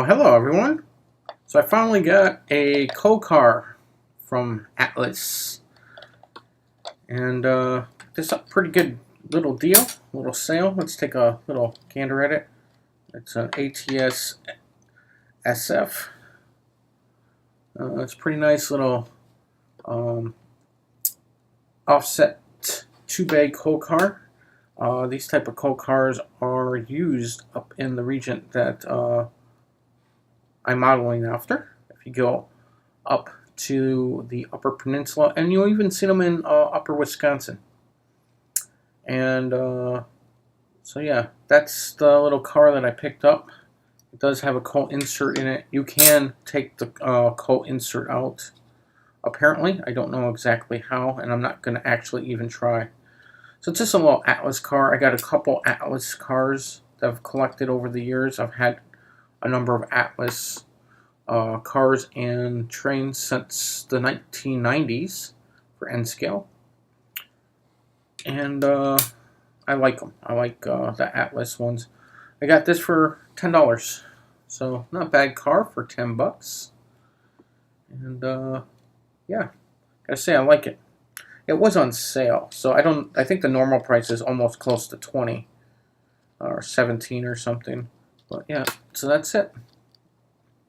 Hello everyone. So I finally got a car from Atlas, and this is a pretty good little deal, little sale. Let's take a little gander at it. It's an ATS SF. It's a pretty nice little offset two-bay car. These type of cars are used up in the region that I'm modeling after. If you go up to the Upper Peninsula, and you'll even see them in Upper Wisconsin. And so yeah, that's the little car that I picked up. It does have a coal insert in it. You can take the coal insert out, apparently. I don't know exactly how, and I'm not going to actually even try. So it's just a little Atlas car. I got a couple Atlas cars that I've collected over the years. I've had a number of Atlas cars and trains since the 1990s for N-scale. And I like them. I like the Atlas ones. I got this for $10. So not a bad car for 10 bucks. And yeah, gotta say I like it. It was on sale, so I think the normal price is almost close to 20 or 17 or something. But yeah, so that's it.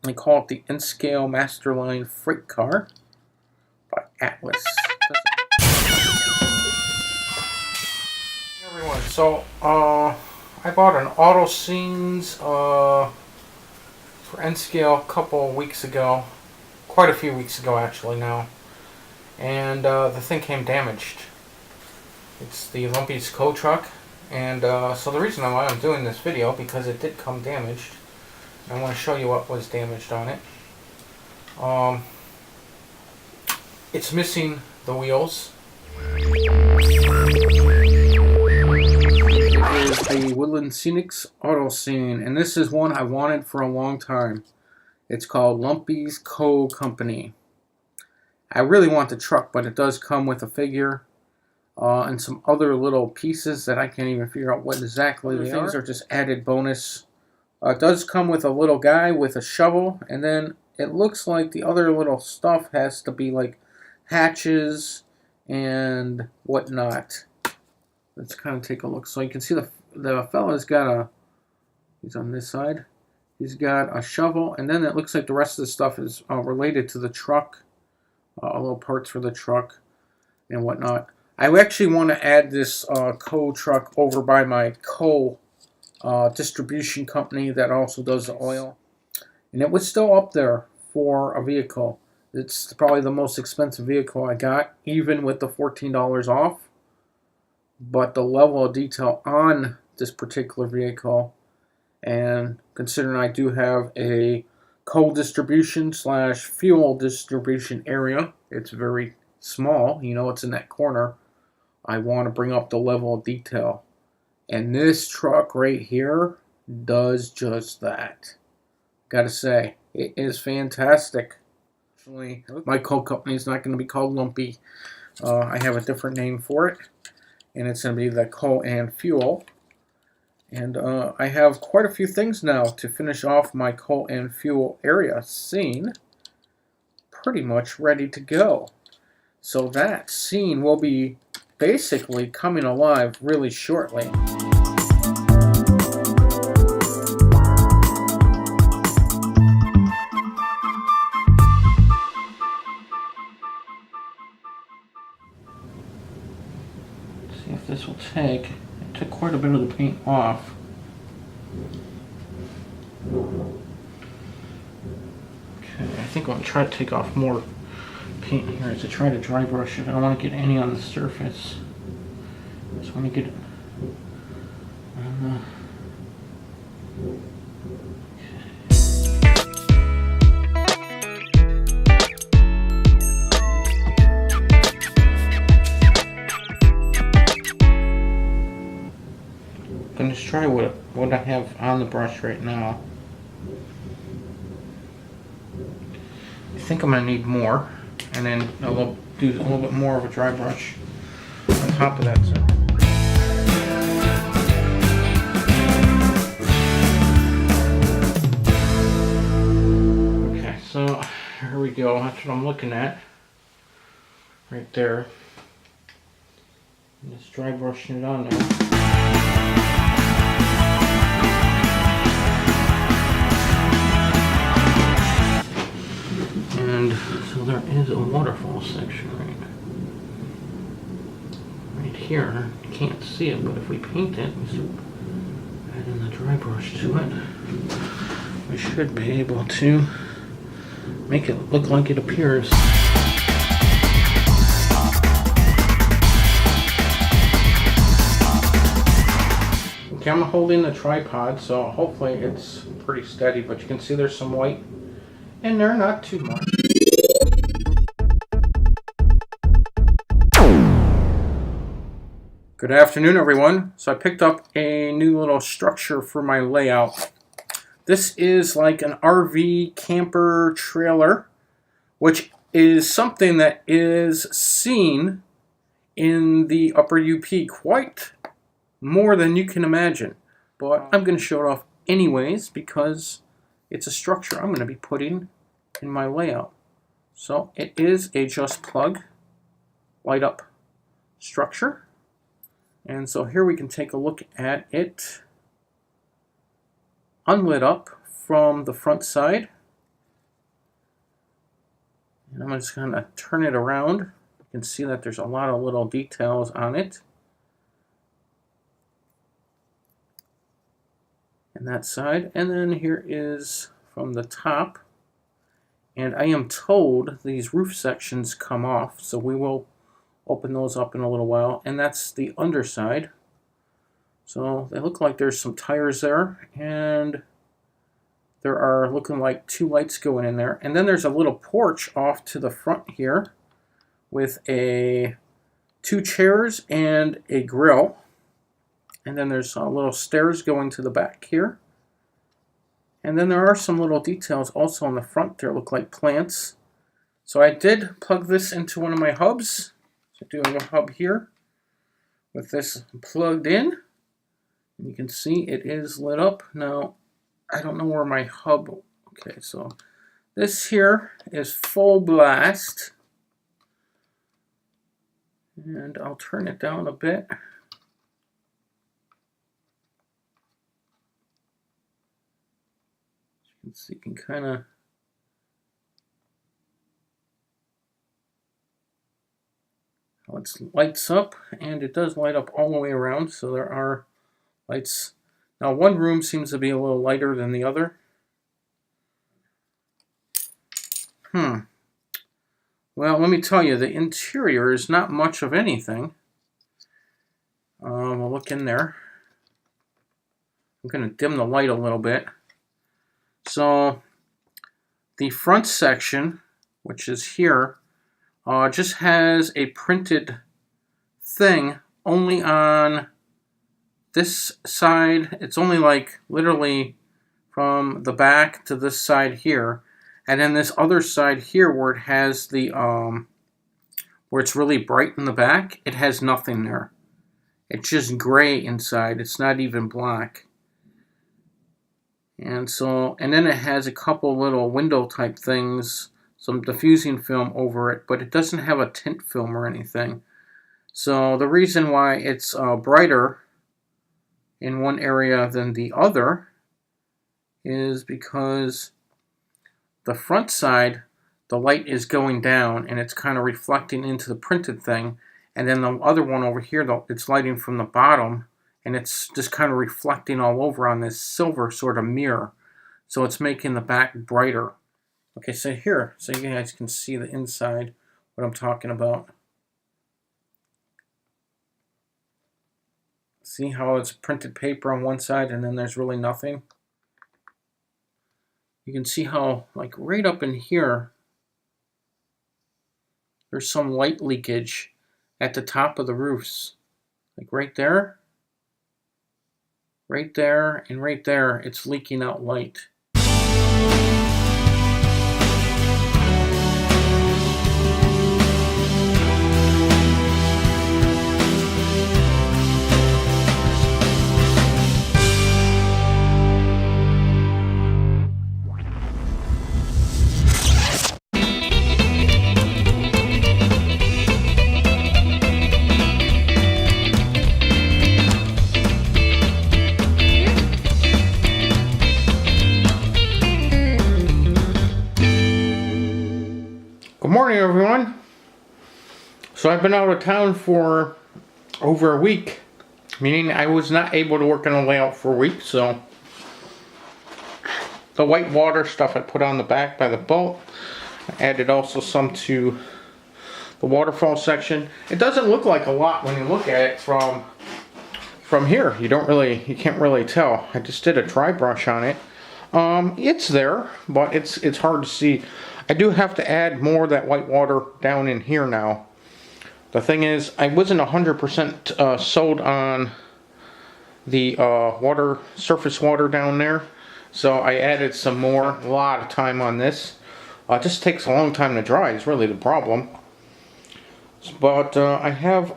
They call it the N-scale Masterline Freight Car by Atlas. Hey everyone, so I bought an AutoScenes for N-scale a couple weeks ago, quite a few weeks ago actually now. And the thing came damaged. It's the Lumpy's tow truck, and so the reason why I'm doing this video, because it did come damaged. I want to show you what was damaged on it. It's missing the wheels. It is the Woodland Scenics AutoScene, and this is one I wanted for a long time. It's called Lumpy's Coal Company. I really want the truck, but it does come with a figure and some other little pieces that I can't even figure out what exactly they are. Things are just added bonus. It does come with a little guy with a shovel, and then it looks like the other little stuff has to be like hatches and whatnot. Let's kind of take a look. So you can see the fella's got he's on this side. He's got a shovel, and then it looks like the rest of the stuff is related to the truck. Little parts for the truck and whatnot. I actually want to add this coal truck over by my coal distribution company that also does the oil. And it was still up there for a vehicle. It's probably the most expensive vehicle I got, even with the $14 off. But the level of detail on this particular vehicle, and considering I do have a coal distribution / fuel distribution area, it's very small, you know, it's in that corner. I want to bring up the level of detail, and this truck right here does just that. Gotta say, it is fantastic. Actually, my coal company is not going to be called Lumpy. I have a different name for it, and it's going to be the Coal and Fuel. And I have quite a few things now to finish off my coal and fuel area scene. Pretty much ready to go. So that scene will be basically coming alive really shortly. Let's see if this will take. Took quite a bit of the paint off. Okay, I think I'm going to try to take off more paint here to try to dry brush it. I don't want to get any on the surface. Just want to get it on I'm going to try what I have on the brush right now. I think I'm going to need more, and then I'll do a little bit more of a dry brush on top of that. So. we go. That's what I'm looking at. Right there. And just dry brushing it on there. And so there is a waterfall section right here. You can't see it, but if we paint it, adding the dry brush to it, we should be able to make it look like it appears. Okay, I'm holding the tripod, so hopefully it's pretty steady, but you can see there's some white in there, not too much. Good afternoon, everyone. So I picked up a new little structure for my layout. This is like an RV camper trailer, which is something that is seen in the upper UP quite more than you can imagine. But I'm going to show it off anyways because it's a structure I'm going to be putting in my layout. So it is a just plug light up structure. And so here we can take a look at it unlit up from the front side. And I'm just going to turn it around. You can see that there's a lot of little details on it. And that side. And then here is from the top. And I am told these roof sections come off, so we will open those up in a little while. And that's the underside. So they look like there's some tires there, and there are looking like 2 lights going in there. And then there's a little porch off to the front here with 2 chairs and a grill. And then there's little stairs going to the back here. And then there are some little details also on the front there, look like plants. So I did plug this into one of my hubs. So doing a hub here with this plugged in. And you can see it is lit up. Now, I don't know where my hub, okay, so this here is full blast. And I'll turn it down a bit. So you can kind of it lights up, and it does light up all the way around, so there are lights. Now one room seems to be a little lighter than the other. Well, let me tell you, the interior is not much of anything. We'll look in there. I'm going to dim the light a little bit. So the front section, which is here, just has a printed thing only on this side. It's only like literally from the back to this side here. And then this other side here where it has the, where it's really bright in the back, it has nothing there. It's just gray inside. It's not even black. And so, and then it has a couple little window type things, some diffusing film over it, but it doesn't have a tint film or anything. So the reason why it's brighter in one area than the other is because the front side, the light is going down and it's kind of reflecting into the printed thing. And then the other one over here, it's lighting from the bottom. And it's just kind of reflecting all over on this silver sort of mirror. So it's making the back brighter. Okay, so here, so you guys can see the inside, what I'm talking about. See how it's printed paper on one side and then there's really nothing? You can see how, like right up in here, there's some light leakage at the top of the roofs. Like right there. Right there and right there, it's leaking out light. Good morning, everyone. So I've been out of town for over a week, meaning I was not able to work on a layout for a week. So the white water stuff I put on the back by the boat. I added also some to the waterfall section. It doesn't look like a lot when you look at it from here. You can't really tell. I just did a dry brush on it. It's there, but it's hard to see. I do have to add more of that white water down in here now. The thing is, I wasn't 100% sold on the surface water down there, so I added some more. A lot of time on this. It just takes a long time to dry is really the problem. But I have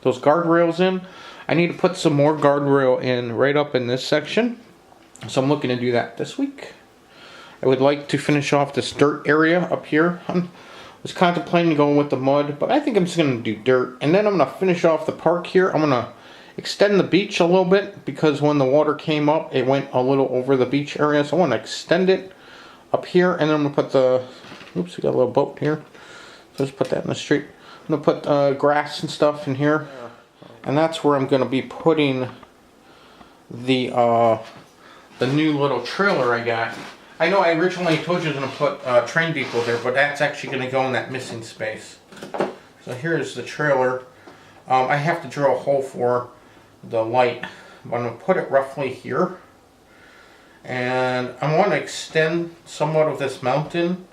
those guardrails in. I need to put some more guardrail in right up in this section, so I'm looking to do that this week. I would like to finish off this dirt area up here. I was contemplating going with the mud, but I think I'm just going to do dirt. And then I'm going to finish off the park here. I'm going to extend the beach a little bit because when the water came up, it went a little over the beach area. So I want to extend it up here, and then I'm going to put the... Oops, we got a little boat here. So let's put that in the street. I'm going to put grass and stuff in here. And that's where I'm going to be putting the new little trailer I got. I know I originally told you I was going to put train depot there, but that's actually going to go in that missing space. So here's the trailer. I have to drill a hole for the light, but I'm going to put it roughly here. And I want to extend somewhat of this mountain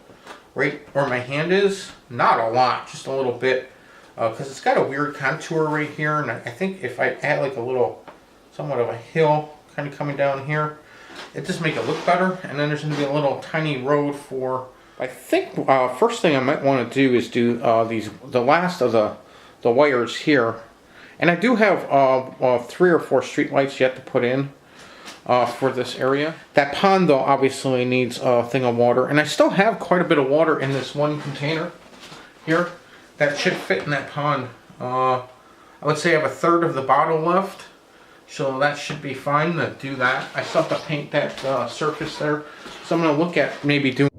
right where my hand is. Not a lot, just a little bit, because it's got a weird contour right here. And I think if I add like a little, somewhat of a hill kind of coming down here, it just make it look better. And then there's going to be a little tiny road for, I think first thing I might want to do is do the last of the wires here. And I do have 3 or 4 street lights yet to put in for this area. That pond though obviously needs a thing of water, and I still have quite a bit of water in this one container here that should fit in that pond. I would say I have a third of the bottle left. So that should be fine to do that. I still have to paint that surface there. So I'm going to look at maybe doing